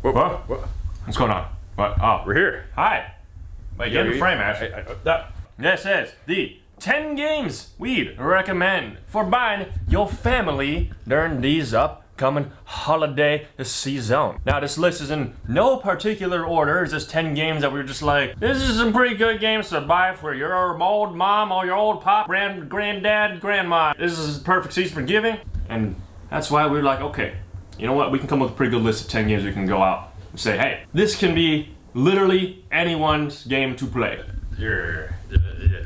What? What's going on? What? Oh, We're here. hi. Wait, Get in the frame, Ash. That. This is the 10 games we'd recommend for buying your family during these upcoming holiday season. Now, this list is in no particular order. It's just 10 games that we're just like, this is some pretty good games to buy for your old mom or your old pop, granddad, grandma. This is a perfect season for giving, and that's why we're like, okay, you know what? We can come up with a pretty good list of 10 games we can go out and say, hey, this can be literally anyone's game to play.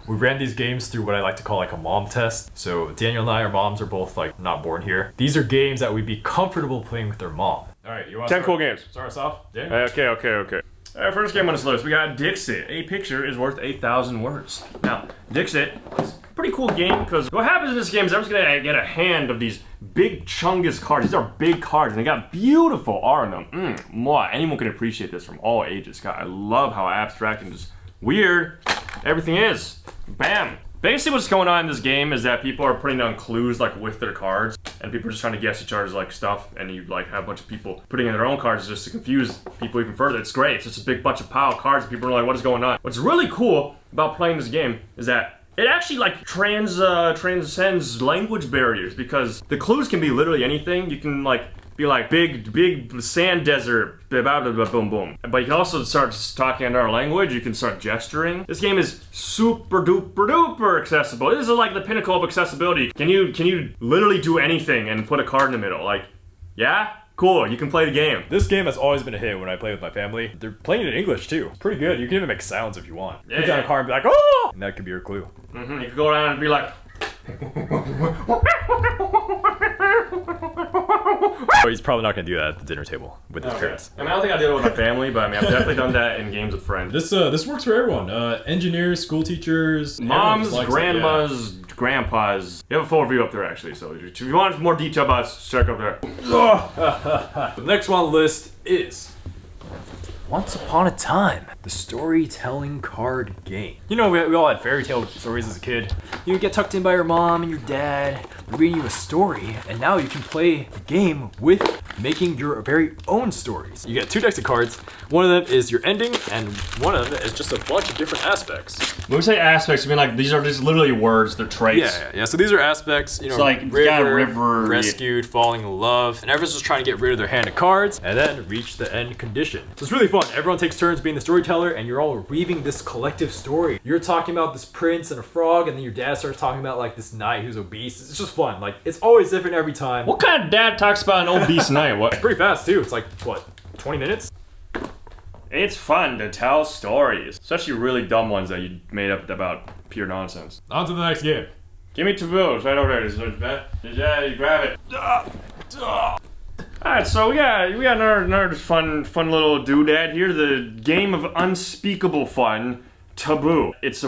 We ran these games through what I like to call like a mom test. So Daniel and I, our moms are both like not born here. These are games that we'd be comfortable playing with their mom. All right, you want 10 cool games. Start us off? Yeah. Okay. All right, first game on this list, we got Dixit. A picture is worth 8,000 words. Now, Dixit is a pretty cool game because what happens in this game is everyone's gonna get a hand of these big chungus cards. These are big cards and they got beautiful art in them. Mwah. Anyone can appreciate this from all ages. God, I love how abstract and just weird everything is. Bam. Basically what's going on in this game is that people are putting down clues like with their cards, and people are just trying to guess each other's like stuff, and you like have a bunch of people putting in their own cards just to confuse people even further. It's great. It's just a big bunch of pile of cards and people are like, what is going on? What's really cool about playing this game is that it actually like transcends language barriers, because the clues can be literally anything. You can like be like big sand desert, boom boom. But you can also start talking another language. You can start gesturing. This game is super duper accessible. This is like the pinnacle of accessibility. Can you literally do anything and put a card in the middle? Like, yeah? Cool, you can play the game. This game has always been a hit when I play with my family. They're playing it in English too. It's pretty good. You can even make sounds if you want. Yeah, put down a card and be like, oh! And that could be your clue. You can go around and be like, Oh, he's probably not gonna do that at the dinner table with his parents. I mean, I don't think I did it with my family, but I mean, I've definitely done that in games with friends. This works for everyone. Engineers, school teachers, moms, grandmas, grandpas. You have a full review up there actually, so if you want more detail about it, check up there. The next one on the list is Once Upon a Time, the storytelling card game. You know, we all had fairy tale stories as a kid. You get tucked in by your mom and your dad, reading you a story, and now you can play the game with making your very own stories. You get 2 decks of cards. One of them is your ending, and one of them is just a bunch of different aspects. When we say aspects, I mean like these are just literally words, they're traits. Yeah. So these are aspects, you know, so like river, rescued, falling in love, and everyone's just trying to get rid of their hand of cards and then reach the end condition. So it's really fun. Everyone takes turns being the storyteller, and you're all weaving this collective story. You're talking about this prince and a frog, and then your dad starts talking about like this knight who's obese. It's just fun. Like, it's always different every time. What kind of dad talks about an obese knight? What? It's pretty fast too. It's like, what, 20 minutes? It's fun to tell stories, especially really dumb ones that you made up about pure nonsense. On to the next game. Give me taboo. It's right over there. Yeah, you grab it. Alright, so we got another fun little doodad here. The game of unspeakable fun, Taboo. It's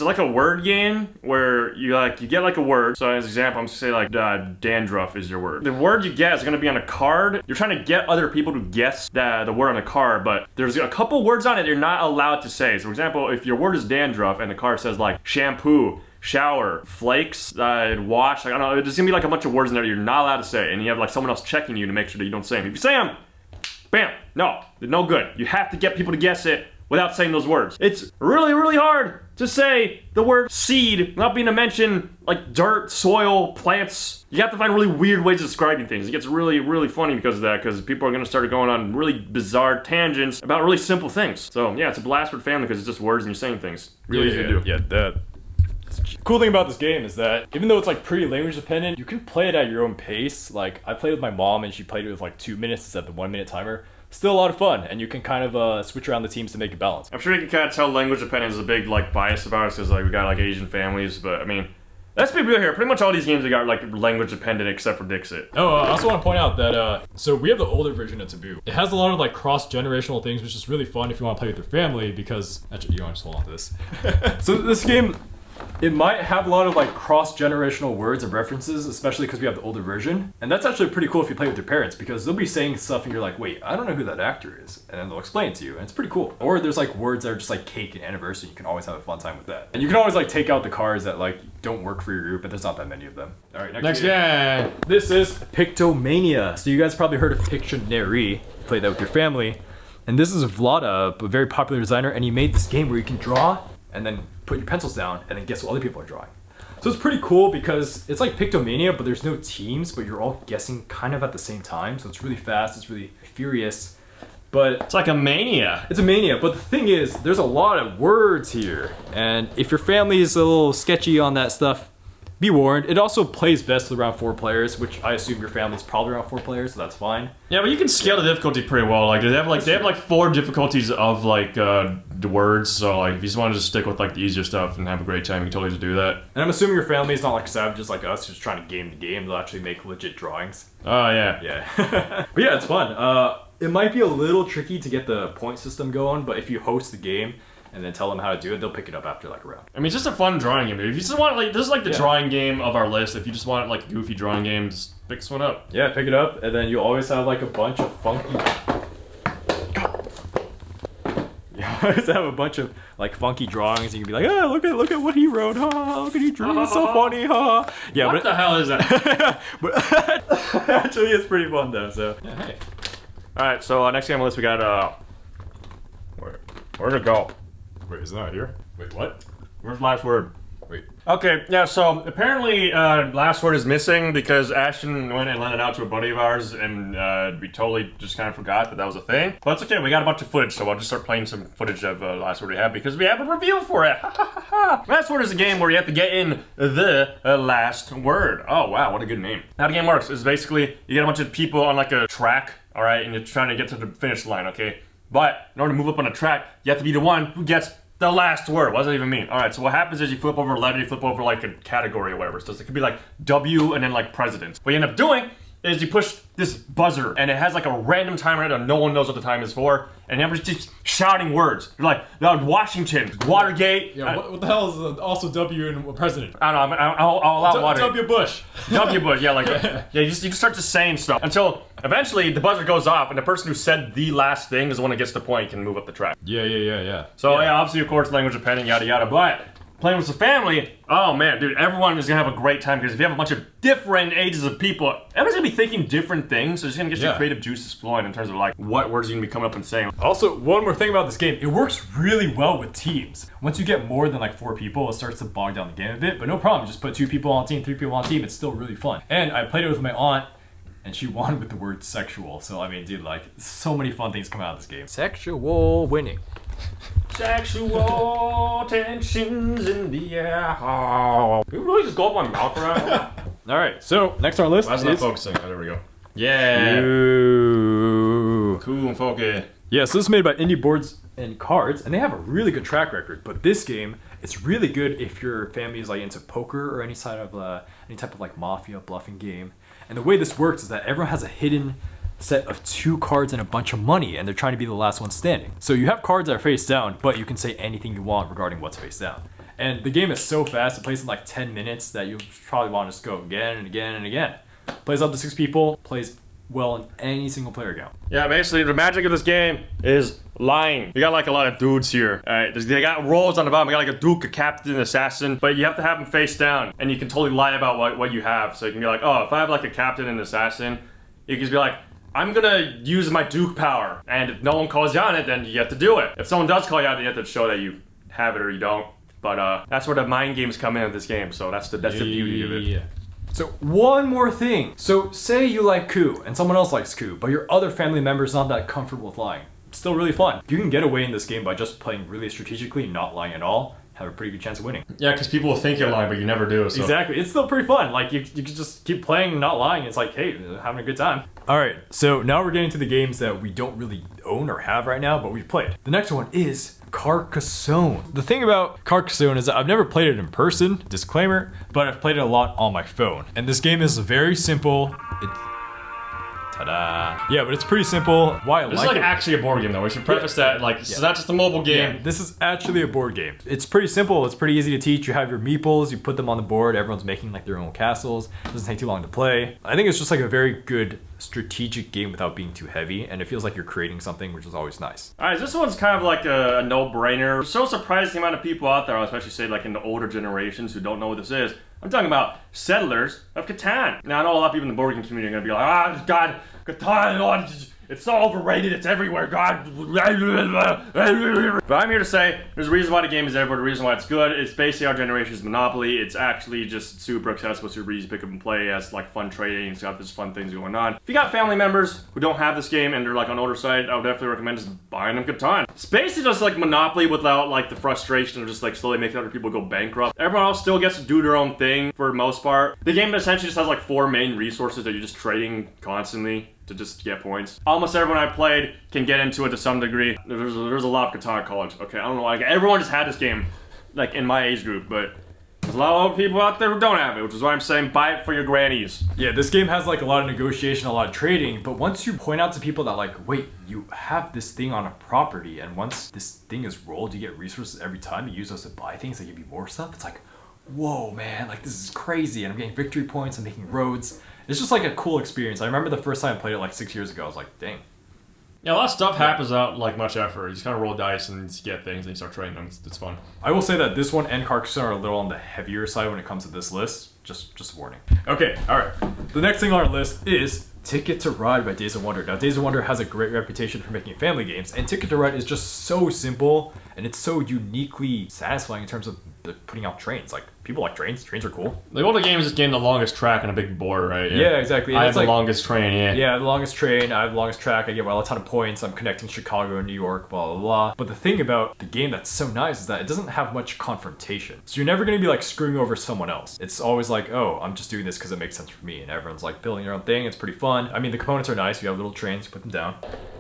like a word game where you get like a word. So as an example, I'm gonna say like dandruff is your word. The word you get is gonna be on a card. You're trying to get other people to guess the word on the card, but there's a couple words on it you're not allowed to say. So for example, if your word is dandruff and the card says like shampoo, shower, flakes, wash, like, I don't know, there's gonna be like a bunch of words in there you're not allowed to say, and you have like someone else checking you to make sure that you don't say them. If you say them, bam, no good. You have to get people to guess it without saying those words. It's really hard to say the word seed without being to mention like dirt, soil, plants. You have to find really weird ways of describing things. It gets really funny because of that, because people are gonna start going on really bizarre tangents about really simple things. So yeah, it's a blast for the family because it's just words and you're saying things. Really easy to do. Yeah, the cool thing about this game is that even though it's like pretty language dependent, you can play it at your own pace. Like, I played with my mom and she played it with like 2 minutes instead of the 1 minute timer. Still a lot of fun, and you can kind of switch around the teams to make it balance. I'm sure you can kind of tell language dependent is a big like bias about us, because like we got like Asian families, but I mean, let's be real here. Pretty much all these games we got like language dependent except for Dixit. Oh, I also want to point out that so we have the older version of Taboo. It has a lot of like cross-generational things, which is really fun if you want to play with your family, because actually you want to just hold on to this. So this game, it might have a lot of like cross-generational words and references, especially because we have the older version. And that's actually pretty cool if you play with your parents, because they'll be saying stuff and you're like, wait, I don't know who that actor is. And then they'll explain it to you, and it's pretty cool. Or there's like words that are just like cake and anniversary. You can always have a fun time with that. And you can always like take out the cards that like don't work for your group, but there's not that many of them. All right, next game. game. This is Pictou Mania. So you guys probably heard of Pictionary. play that with your family. And this is Vlada, a very popular designer, and he made this game where you can draw and then put your pencils down and then guess what other people are drawing. So it's pretty cool because it's like Pictou Mania, but there's no teams, but you're all guessing kind of at the same time. So it's really fast, it's really furious. But it's like a mania. It's a mania, but the thing is, there's a lot of words here. And if your family is a little sketchy on that stuff, be warned. It also plays best with around 4 players, which I assume your family's probably around 4 players, so that's fine. Yeah, but you can scale the difficulty pretty well. Like they have like 4 difficulties of like the words. So like if you just want to just stick with like the easier stuff and have a great time, you can totally just do that. And I'm assuming your family's not like savages like us who's trying to game the game. They'll actually make legit drawings. Oh yeah. Yeah. But yeah, it's fun. It might be a little tricky to get the point system going, but if you host the game and then tell them how to do it, they'll pick it up after like a round. I mean, it's just a fun drawing game. If you just want like, this is like the drawing game of our list. If you just want like a goofy drawing game, just pick this one up. Yeah, pick it up, and then you always have like a bunch of funky. You always have a bunch of like funky drawings. And you can be like, oh, look at what he wrote. Ha, look at he drew. It's so funny. Ha. Yeah, what the hell is that? But actually, it's pretty fun though. So yeah, hey. All right, so next game on the list we got where'd it go? wait, is it not here? Wait, what? Where's the last word? Wait. Okay, yeah, so apparently last word is missing because Ashton went and lent it out to a buddy of ours and we totally just kind of forgot that was a thing. But it's okay, we got a bunch of footage, so I'll just start playing some footage of last word we have because we have a review for it. Last word is a game where you have to get in the last word. Oh wow, what a good name. How the game works is basically you get a bunch of people on like a track, all right, and you're trying to get to the finish line, okay? But in order to move up on a track, you have to be the one who gets the last word. What does that even mean? All right, so what happens is you flip over a letter, you flip over like a category or whatever. So it could be like W and then like presidents. What you end up doing is you push this buzzer and it has like a random timer that no one knows what the time is for. And everybody keeps shouting words. You're like, Washington, Watergate. Yeah, what the hell is also W in president? I don't know, I'll allow water. W Bush. W Bush, yeah, like, yeah, you just start just saying stuff until eventually the buzzer goes off and the person who said the last thing is the one that gets the point, can move up the track. Yeah. So yeah, obviously, of course, language depending, yada yada, but playing with the family, oh man, dude, everyone is gonna have a great time because if you have a bunch of different ages of people, everyone's gonna be thinking different things, so it's gonna get your creative juices flowing in terms of like what words you're gonna be coming up and saying. Also, one more thing about this game, it works really well with teams. Once you get more than like 4 people, it starts to bog down the game a bit, but no problem, just put 2 people on a team, 3 people on a team, it's still really fun. And I played it with my aunt, and she won with the word sexual, so I mean, dude, like, so many fun things come out of this game. Sexual winning. Sexual tensions in the air. Oh. You really just go up my mouth around? Alright, so next on our list is... not focusing. Oh, there we go. Yeah. Ooh. Cool and funky. Yeah, so this is made by Indie Boards and Cards, and they have a really good track record, but this game, it's really good if your family is like into poker or any type of like mafia bluffing game. And the way this works is that everyone has a hidden set of 2 cards and a bunch of money, and they're trying to be the last one standing. So you have cards that are face down, but you can say anything you want regarding what's face down. And the game is so fast, it plays in like 10 minutes that you probably want to just go again and again and again. Plays up to 6 people, plays well in any single player account. Yeah, basically the magic of this game is lying. You got like a lot of dudes here. Alright, they got roles on the bottom. You got like a duke, a captain, an assassin, but you have to have them face down, and you can totally lie about what you have. So you can be like, oh, if I have like a captain and an assassin, you can just be like, I'm gonna use my duke power, and if no one calls you on it, then you have to do it. If someone does call you on it, you have to show that you have it or you don't. But that's where the mind games come in this game, so that's the beauty of it. So one more thing. So say you like coup and someone else likes coup, but your other family member's not that comfortable with lying. It's still really fun. You can get away in this game by just playing really strategically, not lying at all. Have a pretty good chance of winning. Yeah, because people will think you're lying, but you never do. So. Exactly. It's still pretty fun. Like, you can just keep playing and not lying. It's like, hey, having a good time. All right, so now we're getting to the games that we don't really own or have right now, but we've played. The next one is Carcassonne. The thing about Carcassonne is that I've never played it in person, disclaimer, but I've played it a lot on my phone. And this game is very simple. Ta-da. Yeah, but it's pretty simple. Why I this is like actually a board game though. We should preface that. Like, it's not just a mobile game. Yeah, this is actually a board game. It's pretty simple. It's pretty easy to teach. You have your meeples. You put them on the board. Everyone's making like their own castles. It doesn't take too long to play. I think it's just like a very good strategic game without being too heavy, and it feels like you're creating something, which is always nice. All right, this one's kind of like a no-brainer. I'm so surprised the amount of people out there, especially say like in the older generations who don't know what this is. I'm talking about Settlers of Catan. Now, I know a lot of people in the board game community are gonna be like, God, Catan, It's so overrated, it's everywhere, God. But I'm here to say, there's a reason why the game is everywhere, the reason why it's good. It's basically our generation's Monopoly. It's actually just super accessible, super easy to pick up and play. It has like fun trading, it's got this fun things going on. If you got family members who don't have this game and they're like on older side, I would definitely recommend just buying them Catan. It's basically just like Monopoly without like the frustration of just like slowly making other people go bankrupt. Everyone else still gets to do their own thing for the most part. The game essentially just has like 4 main resources that you're just trading constantly to just get points. Almost everyone I played can get into it to some degree. There's a lot of Catan at college. Okay, I don't know, like everyone just had this game, like in my age group, but there's a lot of people out there who don't have it, which is why I'm saying buy it for your grannies. Yeah, this game has like a lot of negotiation, a lot of trading, but once you point out to people that like, wait, you have this thing on a property, and once this thing is rolled, you get resources every time, you use those to buy things, they give you more stuff, it's like, whoa, man, like this is crazy, and I'm getting victory points, I'm making roads. It's just like a cool experience. I remember the first time I played it like 6 years ago, I was like, dang. Yeah, a lot of stuff happens without like much effort. You just kind of roll dice and you get things and you start trading them. It's fun. I will say that this one and Carcassonne are a little on the heavier side when it comes to this list. Just a warning. Okay, alright. The next thing on our list is Ticket to Ride by Days of Wonder. Now, Days of Wonder has a great reputation for making family games, and Ticket to Ride is just so simple, and it's so uniquely satisfying in terms of putting out trains. Like, people like trains. Trains are cool. Like, all the games is getting the longest track on a big board, right? Yeah, exactly. And I have the longest train, Yeah, the longest train, I have the longest track, I get a ton of points, I'm connecting Chicago and New York, blah, blah, blah. But the thing about the game that's so nice is that it doesn't have much confrontation. So you're never going to be like screwing over someone else. It's always like, oh, I'm just doing this because it makes sense for me. And everyone's like building their own thing. It's pretty fun. I mean, the components are nice. You have little trains, you put them down.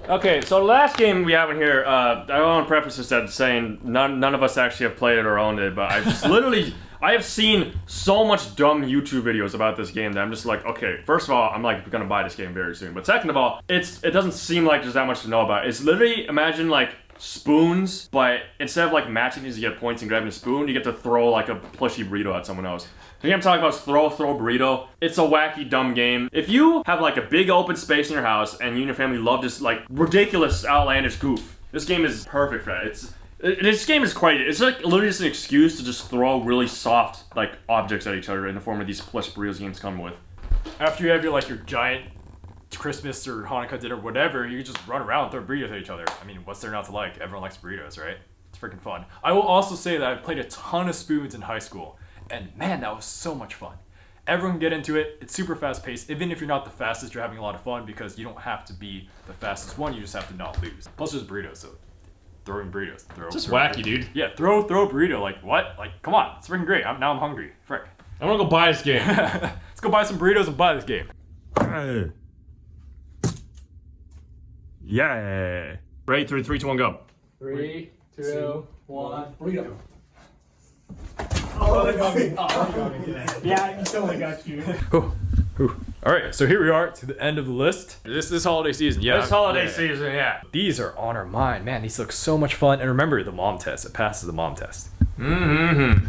Okay, so the last game we have in here, I want to preface this at saying none of us actually have played it or owned it, but I've just literally, I have seen so much dumb YouTube videos about this game that I'm just like, okay, first of all, I'm like gonna buy this game very soon. But second of all, it doesn't seem like there's that much to know about it. It's literally, imagine like spoons, but instead of like matching these to get points and grabbing a spoon, you get to throw like a plushy burrito at someone else. The game I'm talking about is throw Burrito. It's a wacky, dumb game. If you have like a big open space in your house and you and your family love this like ridiculous, outlandish goof, this game is perfect for that. This game is quite, it's like literally just an excuse to just throw really soft like objects at each other in the form of these plush burritos games come with. After you have your giant Christmas or Hanukkah dinner, whatever, you just run around and throw burritos at each other. I mean, what's there not to like? Everyone likes burritos, right? It's freaking fun. I will also say that I've played a ton of spoons in high school, and man, that was so much fun. Everyone can get into it. It's super fast paced. Even if you're not the fastest, you're having a lot of fun because you don't have to be the fastest one. You just have to not lose. Plus, there's burritos, so throwing burritos. Just wacky, dude. Yeah, throw a burrito. Like, what? Like, come on. It's freaking great. Now I'm hungry. Frick. I want to go buy this game. Let's go buy some burritos and buy this game. Yeah. Ready? 3, 2, 1, go. 3, 2, 1, burrito. Oh, they got me. Yeah, you totally got you. All right, so here we are to the end of the list. This holiday season, yeah. This holiday season, yeah. These are on our mind. Man, these look so much fun. And remember the mom test. It passes the mom test. Mm-hmm.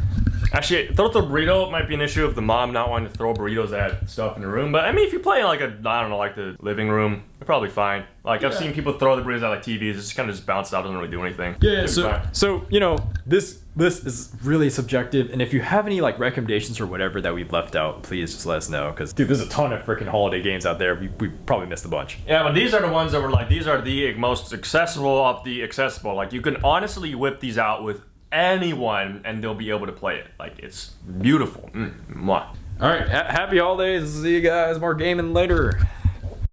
Actually, throw the burrito might be an issue of the mom not wanting to throw burritos at stuff in the room. But I mean, if you play like the living room, you're probably fine. Like I've seen people throw the burritos at like TVs. It's just kind of just bounces out, doesn't really do anything. Yeah. So you know, this list is really subjective. And if you have any like recommendations or whatever that we've left out, please just let us know. Because dude, there's a ton of freaking holiday games out there. We probably missed a bunch. Yeah, but these are the ones that were like these are the most accessible of the accessible. Like you can honestly whip these out with anyone and they'll be able to play it. Like it's beautiful. Mwah. All right, happy holidays. See you guys. More gaming later.